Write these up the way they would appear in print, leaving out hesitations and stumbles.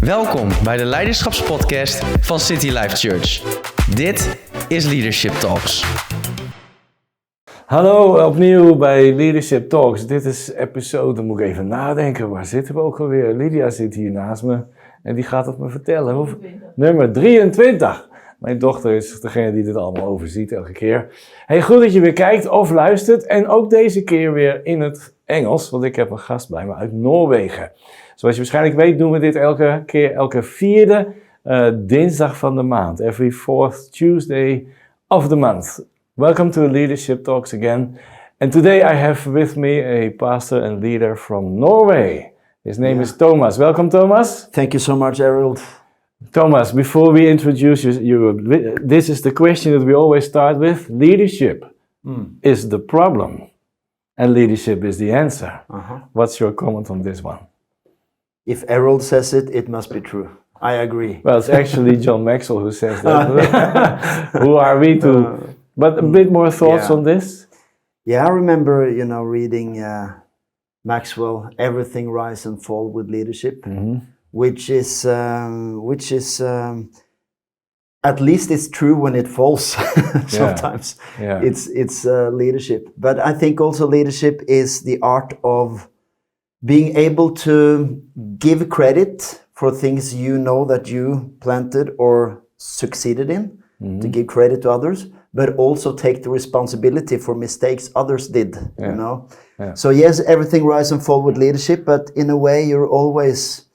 Welkom bij de leiderschapspodcast van City Life Church. Dit is Leadership Talks. Hallo, opnieuw bij Leadership Talks. Dit is episode, dan moet ik even nadenken, waar zitten we ook alweer? Lydia zit hier naast me en die gaat het me vertellen. Nummer 23. Mijn dochter is degene die dit allemaal overziet elke keer. Hey, goed dat je weer kijkt of luistert. En ook deze keer weer in het Engels, want ik heb een gast bij me uit Noorwegen. Zoals je waarschijnlijk weet doen we dit elke vierde dinsdag van de maand. Every fourth Tuesday of the month. Welcome to Leadership Talks again. And today I have with me a pastor and leader from Norway. His name is Thomas. Welcome, Thomas. Thank you so much, Harold. Thomas, before we introduce you, this is the question that we always start with. Leadership is the problem, and leadership is the answer. What's your comment on this one? If Harold says it, it must be true. I agree. Well, it's actually John Maxwell who says that. Who are we to... But a bit more thoughts on this? Yeah, I remember, reading Maxwell, Everything Rise and Fall with Leadership, which is at least it's true when it falls. Sometimes it's leadership. But I think also leadership is the art of being able to give credit for things you know that you planted or succeeded in, to give credit to others, but also take the responsibility for mistakes others did, So yes, everything rise and fall with leadership, but in a way you're always,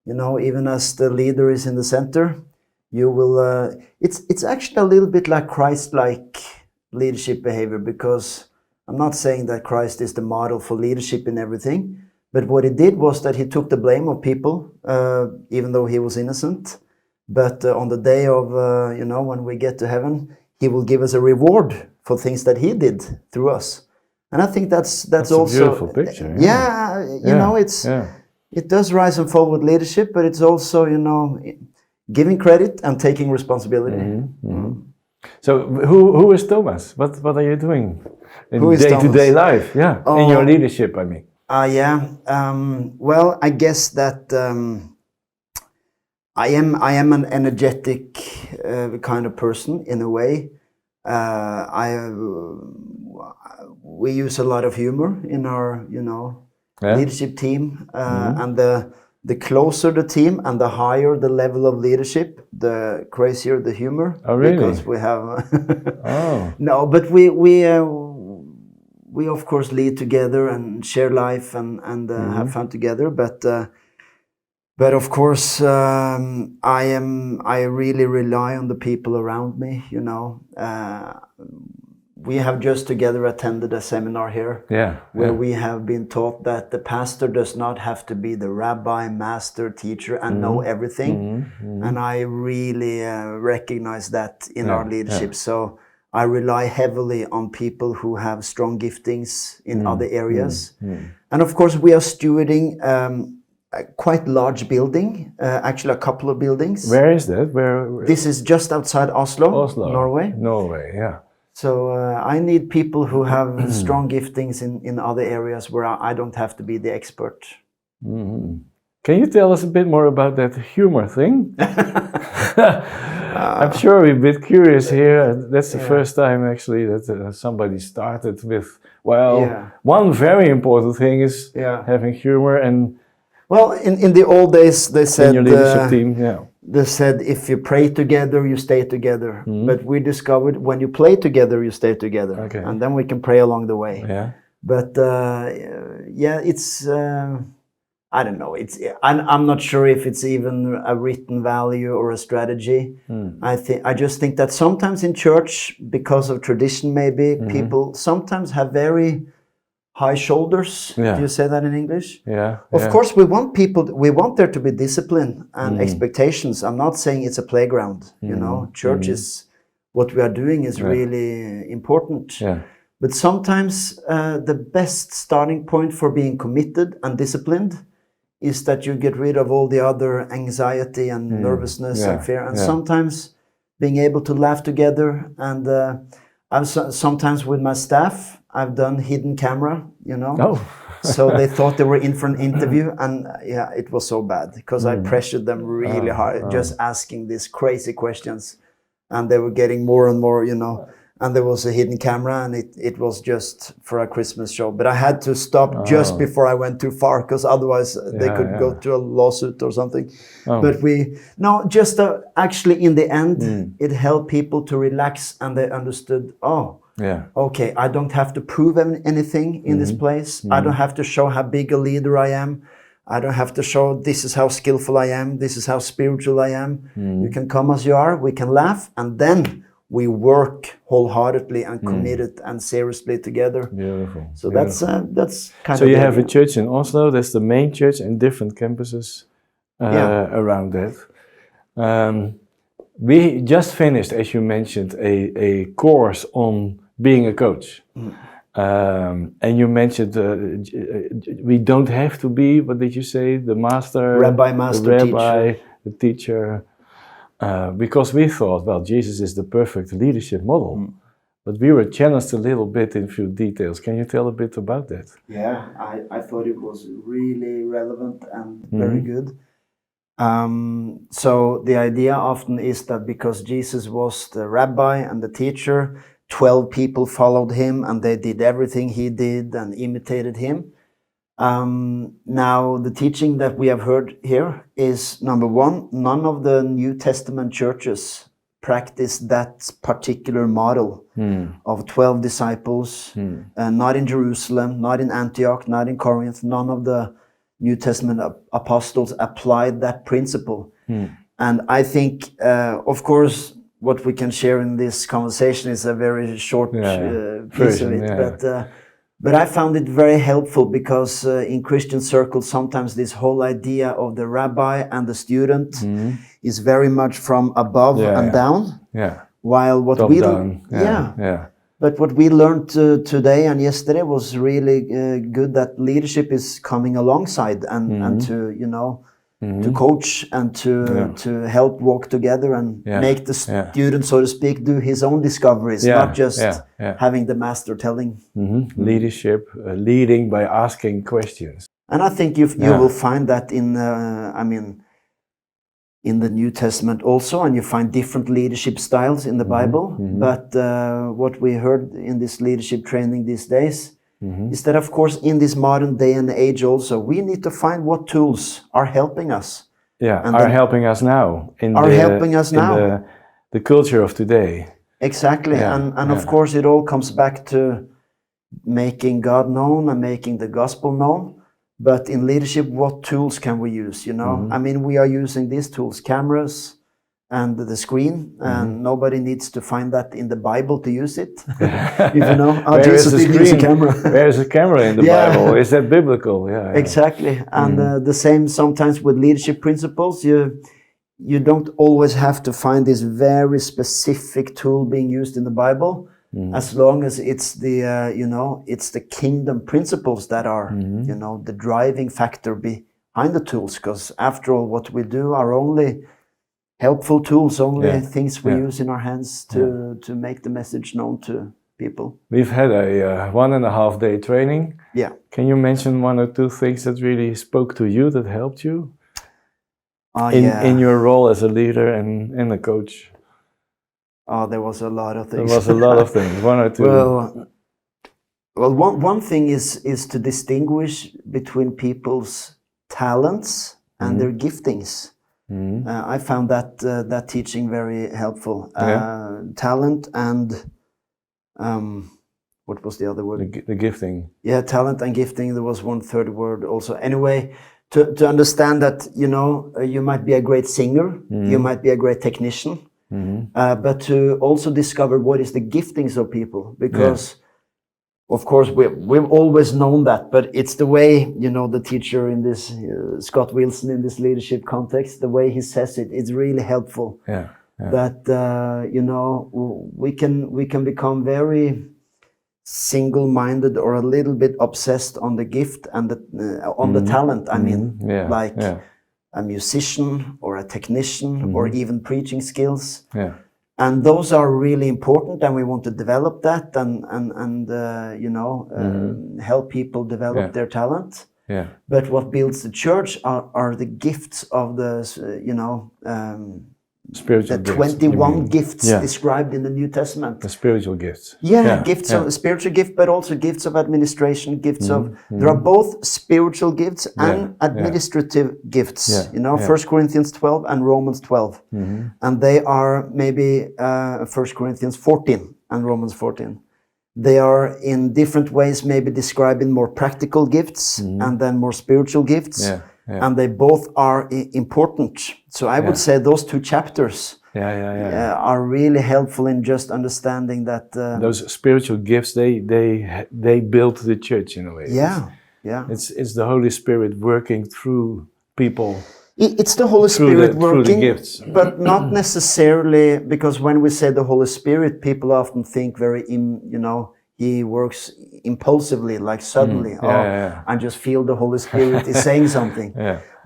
even as the leader is in the center, you will, it's actually a little bit like Christ-like leadership behavior, because I'm not saying that Christ is the model for leadership in everything, but what he did was that he took the blame of people, even though he was innocent. But on the day of, when we get to heaven, he will give us a reward for things that he did through us. And I think that's also a beautiful picture. It does rise and fall with leadership, but it's also, giving credit and taking responsibility. So who is Thomas? What are you doing in day-to-day life? In your leadership, I mean. Well, I guess that I am an energetic kind of person in a way. We use a lot of humor in our, leadership team, and the closer the team and the higher the level of leadership, the crazier the humor. Oh, really? Because we have. No, but we of course lead together and share life and have fun together. But of course, I really rely on the people around me. We have just together attended a seminar here, where we have been taught that the pastor does not have to be the rabbi, master, teacher, and know everything. And I really recognize that in our leadership. So I rely heavily on people who have strong giftings in other areas. And of course, we are stewarding a quite large building, actually a couple of buildings. Where is that? This is just outside Oslo, Norway. Norway, yeah. So I need people who have strong giftings in other areas where I don't have to be the expert. Can you tell us a bit more about that humor thing? I'm sure we're a bit curious here. That's the first time actually that somebody started with, one very important thing is having humor. And well, in the old days they said, in your leadership team, they said if you pray together, you stay together. But we discovered when you play together, you stay together. Okay. And then we can pray along the way. Yeah. But it's I don't know. I'm not sure if it's even a written value or a strategy. I just think that sometimes in church, because of tradition, maybe people sometimes have very high shoulders. Do you say that in English? Of course, we want there to be discipline and expectations. I'm not saying it's a playground. Church is what we are doing is really important. But sometimes the best starting point for being committed and disciplined is that you get rid of all the other anxiety and nervousness and fear. And sometimes being able to laugh together. And sometimes with my staff, I've done hidden camera, So they thought they were in for an interview, and it was so bad because I pressured them really hard, just asking these crazy questions, and they were getting more and more, and there was a hidden camera, and it was just for a Christmas show. But I had to stop just before I went too far, because otherwise they could go to a lawsuit or something. But actually in the end, it helped people to relax, and they understood, okay, I don't have to prove anything in this place. I don't have to show how big a leader I am. I don't have to show this is how skillful I am. This is how spiritual I am. You can come as you are. We can laugh, and then we work wholeheartedly and committed and seriously together. Beautiful. So beautiful. that's kind so of. So you have a church in Oslo. That's the main church, and different campuses around that. We just finished, as you mentioned, a course on being a coach. And you mentioned we don't have to be, what did you say, the master, teacher. The teacher, because we thought, well, Jesus is the perfect leadership model. But we were challenged a little bit in a few details. Can you tell a bit about that? Yeah, I thought it was really relevant and very good. So the idea often is that because Jesus was the rabbi and the teacher, 12 people followed him and they did everything he did and imitated him. Now, the teaching that we have heard here is, number one, none of the New Testament churches practice that particular model of 12 disciples, not in Jerusalem, not in Antioch, not in Corinth. None of the New Testament apostles applied that principle. And I think, of course, what we can share in this conversation is a very short piece of it. But I found it very helpful because in Christian circles, sometimes this whole idea of the rabbi and the student is very much from above and down. While what but what we learned today and yesterday was really good, that leadership is coming alongside and to, to coach and to help walk together and make the student, so to speak, do his own discoveries, not just having the master telling. Leadership, leading by asking questions. And I think you will find that in the New Testament also, and you find different leadership styles in the Bible. But what we heard in this leadership training these days is that, of course, in this modern day and age also, we need to find what tools are helping us. Helping us now. In the culture of today. Exactly. And of course, it all comes back to making God known and making the gospel known. But in leadership, what tools can we use, we are using these tools, cameras and the screen, and nobody needs to find that in the Bible to use it. Jesus didn't use a camera. Where is the camera in the Bible? Is that biblical? Exactly. And the same sometimes with leadership principles. You don't always have to find this very specific tool being used in the Bible. As long as it's it's the kingdom principles that are, the driving factor behind the tools. Because after all, what we do are only helpful tools, only things we use in our hands to make the message known to people. We've had a 1.5 day training. Yeah. Can you mention one or two things that really spoke to you, that helped you in your role as a leader and a coach? Oh, there was a lot of things. There was a lot of things. One or two. Well, one thing is to distinguish between people's talents and their giftings. I found that teaching very helpful. Talent and what was the other word? The gifting. Yeah, talent and gifting. There was one third word also. Anyway, to understand that you might be a great singer, you might be a great technician. But to also discover what is the giftings of people, because of course we've always known that, but it's the way the teacher in this Scott Wilson in this leadership context, the way he says it's really helpful. That we can become very single-minded or a little bit obsessed on the gift and on the talent. A musician or a technician or even preaching skills. And those are really important, and we want to develop that and help people develop their talent. Yeah. But what builds the church are the gifts of the, Spiritual the gifts, 21 gifts described in the New Testament. The spiritual gifts. Gifts of spiritual gift, but also gifts of administration, gifts of, there are both spiritual gifts and administrative gifts, 1 Corinthians 12 and Romans 12. And they are maybe 1 Corinthians 14 and Romans 14. They are in different ways maybe describing more practical gifts and then more spiritual gifts. And they both are important. So I would say those two chapters are really helpful in just understanding that those spiritual gifts they build the church in a way. It's the Holy Spirit working through people. It's the Holy Spirit working, through the gifts. But not necessarily, because when we say the Holy Spirit, people often think he works impulsively, like suddenly. I just feel the Holy Spirit is saying something.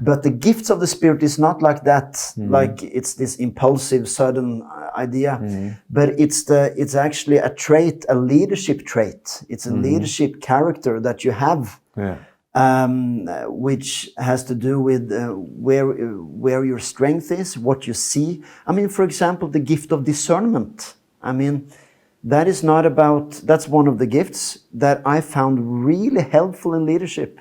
But the gifts of the Spirit is not like that, like it's this impulsive, sudden idea. But it's actually a trait, a leadership trait. It's a leadership character that you have, which has to do with where your strength is, what you see. I mean, for example, the gift of discernment. I mean, that's one of the gifts that I found really helpful in leadership.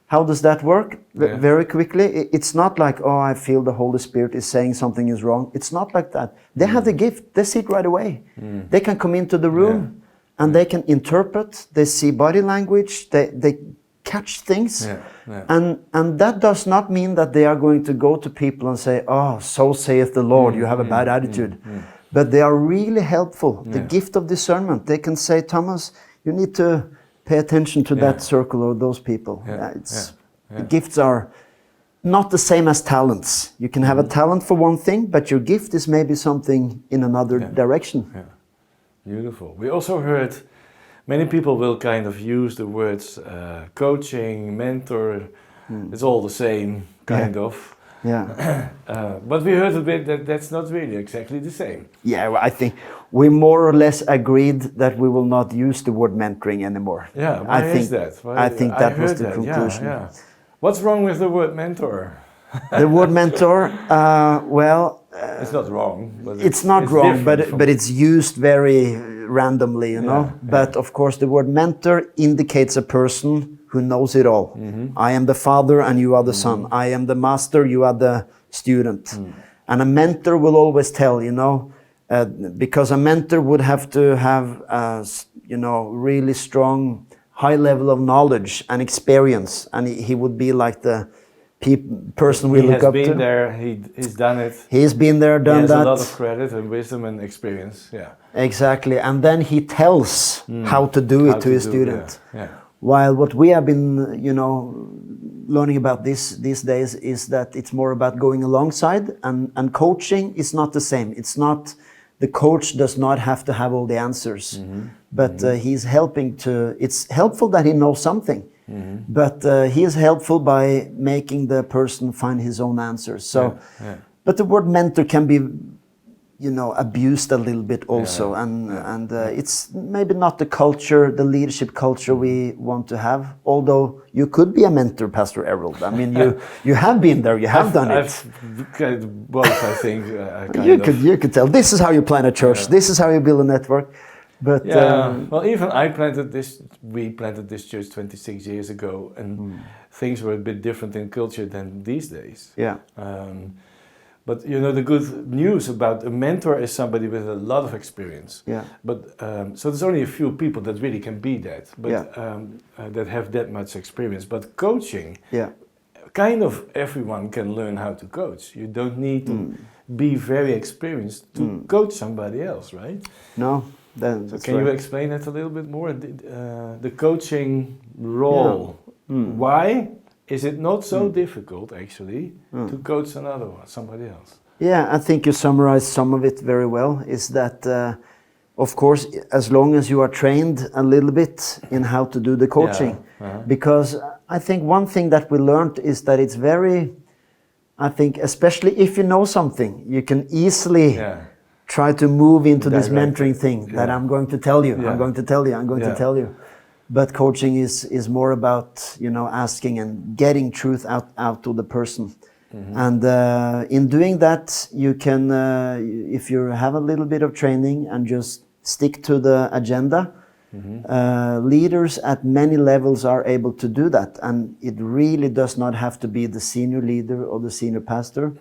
How does that work? Very quickly, it's not like, I feel the Holy Spirit is saying something is wrong. It's not like that. They have the gift, they see it right away. They can come into the room and they can interpret, they see body language, they catch things. And that does not mean that they are going to go to people and say, so saith the Lord, you have a bad attitude. But they are really helpful. The gift of discernment. They can say, Thomas, you need to pay attention to that circle or those people. The gifts are not the same as talents. You can have a talent for one thing, but your gift is maybe something in another direction. Beautiful. We also heard many people will kind of use the words coaching, mentor. It's all the same, kind of. But we heard a bit that that's not really exactly the same. Well, I think we more or less agreed that we will not use the word mentoring anymore. Why is that? I think that was the conclusion. What's wrong with the word mentor? The word mentor, it's not wrong. But it's not wrong, but it's used very randomly, But of course, the word mentor indicates a person who knows it all. I am the father and you are the son. I am the master, you are the student. And a mentor will always tell, because a mentor would have to have, really strong, high level of knowledge and experience. And he would be like the person we look up to. He has been there, he's done it. He's been there, done that. He has a lot of credit and wisdom and experience, Exactly, and then he tells how to do it to his student. While what we have been, learning about these days is that it's more about going alongside, and coaching is not the same. It's not, the coach does not have to have all the answers, but he's helping to, it's helpful that he knows something, but he is helpful by making the person find his own answers. So, but the word mentor can be, abused a little bit also, and it's maybe not the culture, the leadership culture we want to have. Although you could be a mentor, Pastor Errol. I mean, you have been there, you have done it. I've kind of both, I think. You could tell. This is how you plan a church. This is how you build a network. But well, even we planted this church 26 years ago, and things were a bit different in culture than these days. But the good news about a mentor is somebody with a lot of experience. But so there's only a few people that really can be that, but that have that much experience. But coaching, kind of everyone can learn how to coach. You don't need to be very experienced to coach somebody else, right? No. So can you explain that a little bit more? The coaching role. Why is it not so difficult actually to coach somebody else? I think you summarized some of it very well. Is that of course, as long as you are trained a little bit in how to do the coaching, because I think one thing that we learned is that it's very, I think especially if you know something, you can easily try to move into this Direct. mentoring thing that I'm going to tell you, I'm going to tell you, I'm going to tell you. But coaching is more about, you know, asking and getting truth out to the person. And in doing that, you can, if you have a little bit of training and just stick to the agenda, leaders at many levels are able to do that. And it really does not have to be the senior leader or the senior pastor.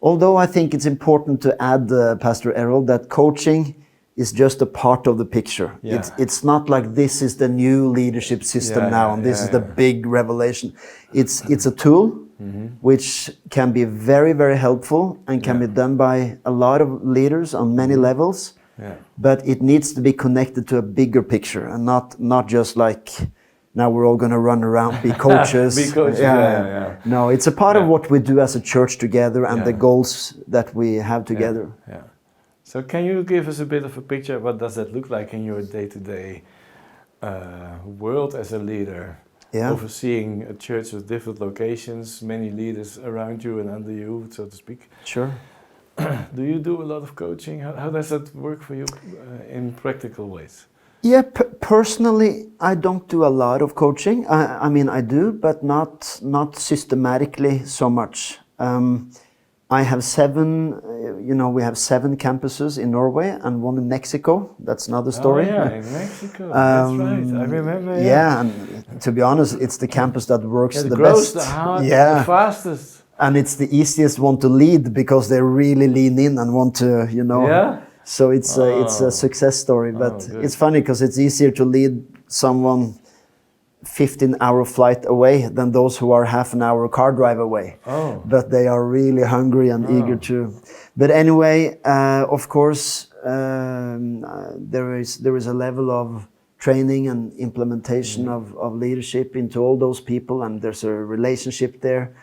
Although I think it's important to add, Pastor Errol, that coaching is just a part of the picture. It's not like this is the new leadership system now and this is the big revelation. It's a tool which can be very, very helpful and can be done by a lot of leaders on many levels. But it needs to be connected to a bigger picture and not just like, now we're all going to run around, be coaches. Be coaches, No, it's a part of what we do as a church together and the goals that we have together. So can you give us a bit of a picture? What does that look like in your day-to-day world as a leader? Overseeing a church with different locations, many leaders around you and under you, so to speak. Sure. Do you do a lot of coaching? How does that work for you in practical ways? Yeah, personally, I don't do a lot of coaching. I mean, I do, but not systematically so much. I have we have 7 campuses in Norway and 1 in Mexico. That's another story. Oh yeah, in Mexico. That's right. I remember. Yeah, and to be honest, it's the campus that works the grows best. the fastest. And it's the easiest one to lead because they really lean in and want to, you know. Yeah. So it's a success story. But it's funny because it's easier to lead someone 15-hour flight away than those who are half an hour car drive away. But they are really hungry and eager to. But anyway, of course, there is a level of training and implementation of leadership into all those people, and there's a relationship there.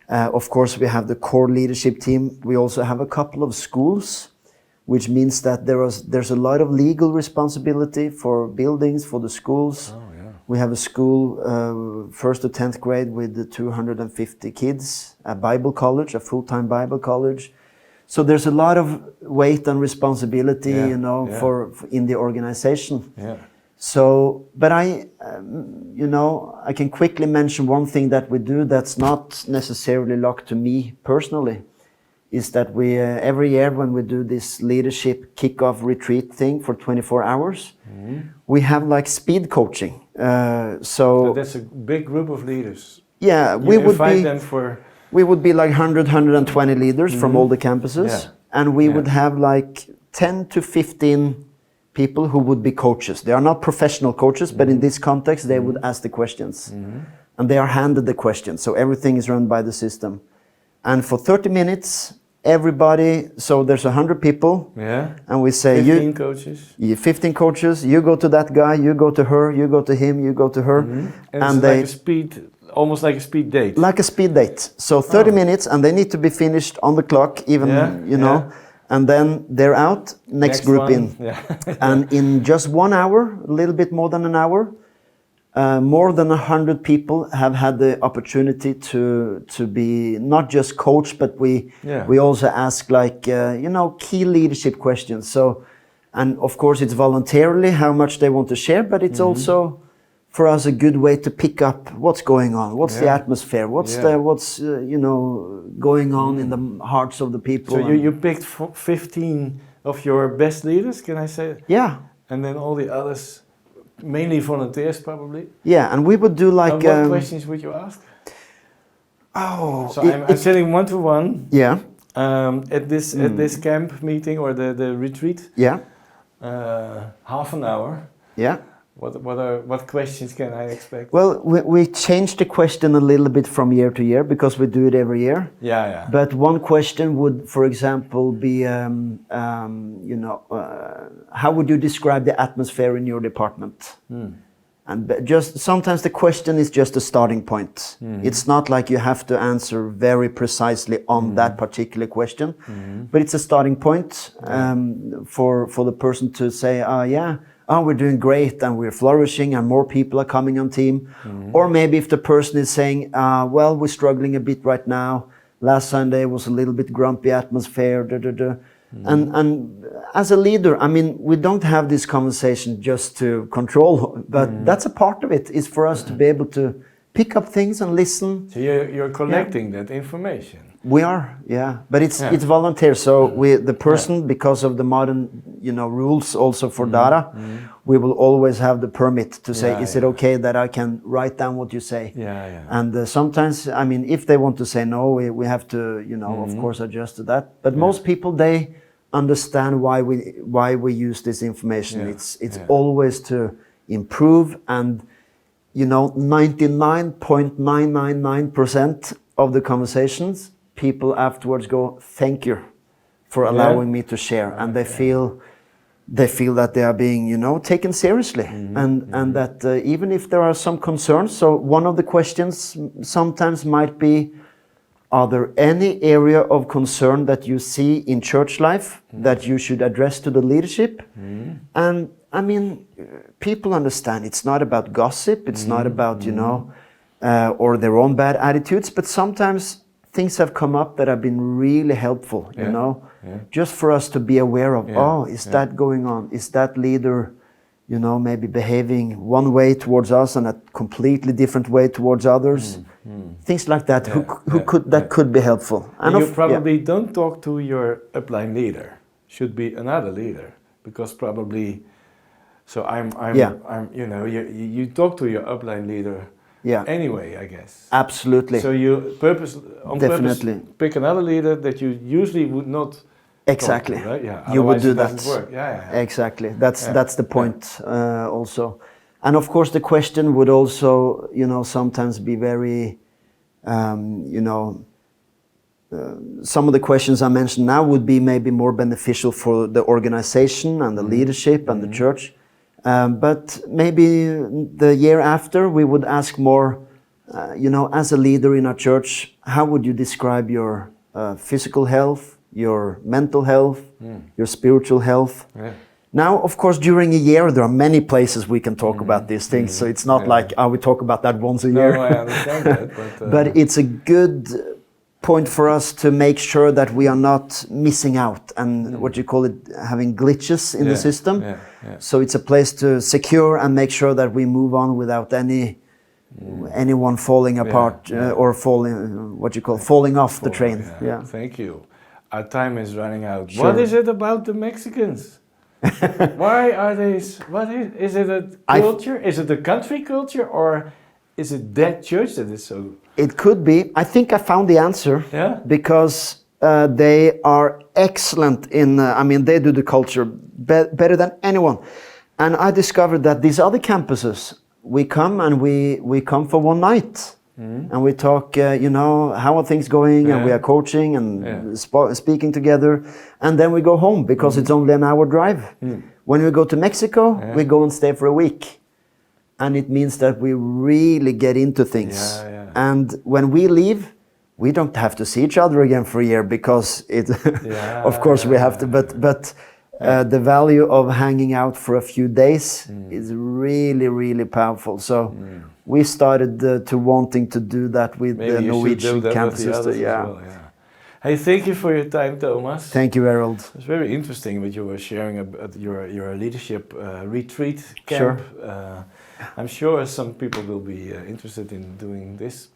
Of course, we have the core leadership team. We also have a couple of schools, which means that there's a lot of legal responsibility for buildings, for the schools. We have a school, 1st to 10th grade with 250 kids, a Bible college, a full-time Bible college. So there's a lot of weight and responsibility, for in the organization. So, but I can quickly mention one thing that we do that's not necessarily locked to me personally, is that we, every year when we do this leadership kickoff retreat thing for 24 hours, we have like speed coaching. So that's a big group of leaders. Yeah, we would be like 120 leaders from all the campuses, and we would have like 10 to 15 people who would be coaches. They are not professional coaches, but in this context, they would ask the questions. And they are handed the questions, so everything is run by the system. And for 30 minutes, everybody, so there's 100 people, and we say 15 coaches. 15 coaches, you go to that guy, you go to her, you go to him, you go to her. And they almost like a speed date. Like a speed date. So 30 minutes, and they need to be finished on the clock, even, and then they're out, next group one. In. And in just 1 hour, a little bit more than an hour, more than 100 people have had the opportunity to be not just coached, but we also ask key leadership questions. So, and of course it's voluntarily how much they want to share, but it's also for us a good way to pick up what's going on, what's the atmosphere, what's going on in the hearts of the people. So you picked 15 of your best leaders, can I say? Yeah. And then all the others. Mainly volunteers, probably. Yeah, and we would do like. What questions would you ask? So I'm sitting 1-to-1. Yeah. At this camp meeting or the retreat. Yeah. Half an hour. Yeah. What questions can I expect? Well, we changed the question a little bit from year to year because we do it every year. Yeah. But one question would, for example, be, how would you describe the atmosphere in your department? And just sometimes the question is just a starting point. It's not like you have to answer very precisely on that particular question, but it's a starting point for the person to say, we're doing great and we're flourishing and more people are coming on team. Or maybe if the person is saying, we're struggling a bit right now. Last Sunday was a little bit grumpy atmosphere. And as a leader, I mean, we don't have this conversation just to control, but that's a part of it, is for us to be able to pick up things and listen. So you're collecting that information. We are, yeah, but it's volunteer. So the person, because of the modern, rules also for data, we will always have the permit to say, is it okay that I can write down what you say? And sometimes, I mean, if they want to say no, we have to, of course, adjust to that. But most people, they understand why we use this information. It's always to improve, and 99.999% of the conversations, people afterwards go, thank you for allowing me to share, and they feel that they are being taken seriously, and that even if there are some concerns, so one of the questions sometimes might be, are there any area of concern that you see in church life that you should address to the leadership? And I mean, people understand it's not about gossip, it's not about or their own bad attitudes, but sometimes things have come up that have been really helpful, just for us to be aware of, is that going on? Is that leader, maybe behaving one way towards us and a completely different way towards others? Things like that, could be helpful. And you probably don't talk to your upline leader, should be another leader, because probably, so I'm you talk to your upline leader. Anyway, I guess. Absolutely. So you purpose pick another leader that you usually would not. Exactly. Talk to, right? Yeah. You would do it that. Doesn't work. Exactly. That's the point also. And of course, the question would also, sometimes be very, some of the questions I mentioned now would be maybe more beneficial for the organization and the leadership and the church. But maybe the year after, we would ask more, as a leader in our church, how would you describe your physical health, your mental health, your spiritual health? Now, of course, during a year, there are many places we can talk about these things. So it's not like, we talk about that once a year. No, I understand that. But it's a good point for us to make sure that we are not missing out and what you call it, having glitches in the system. So it's a place to secure and make sure that we move on without anyone falling apart or falling off the train. Thank you. Our time is running out. Sure. What is it about the Mexicans? Why are they? Is it a culture? Is it a country culture, or is it that church that is so? It could be. I think I found the answer. Because they are excellent in. They do the culture better than anyone. And I discovered that these other campuses, we come and we come for one night, and we talk. How are things going? And we are coaching and speaking together, and then we go home because it's only an hour drive. When we go to Mexico, we go and stay for a week. And it means that we really get into things. And when we leave, we don't have to see each other again for a year because of course we have to, but the value of hanging out for a few days is really, really powerful. So we started to wanting to do that with the Norwegian campuses. Hey, thank you for your time, Thomas. Thank you, Harold. It was very interesting what you were sharing about your leadership retreat camp. Sure. I'm sure some people will be interested in doing this.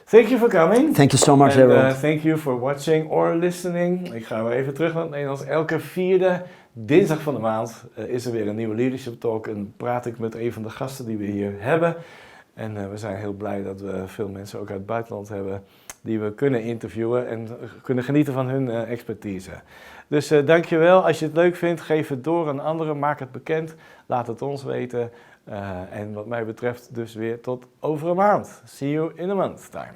Thank you for coming. Thank you so much, Harold. Thank you for watching or listening. Ik ga weer even terug naar het Nederlands. Elke 4e dinsdag van de maand is er weer een nieuwe Leadership Talk. En praat ik met een van de gasten die we hier hebben. En we zijn heel blij dat we veel mensen ook uit het buitenland hebben die we kunnen interviewen en kunnen genieten van hun expertise. Dus dankjewel. Als je het leuk vindt, geef het door aan anderen. Maak het bekend. Laat het ons weten. En wat mij betreft dus weer tot over een maand. See you in a month's time.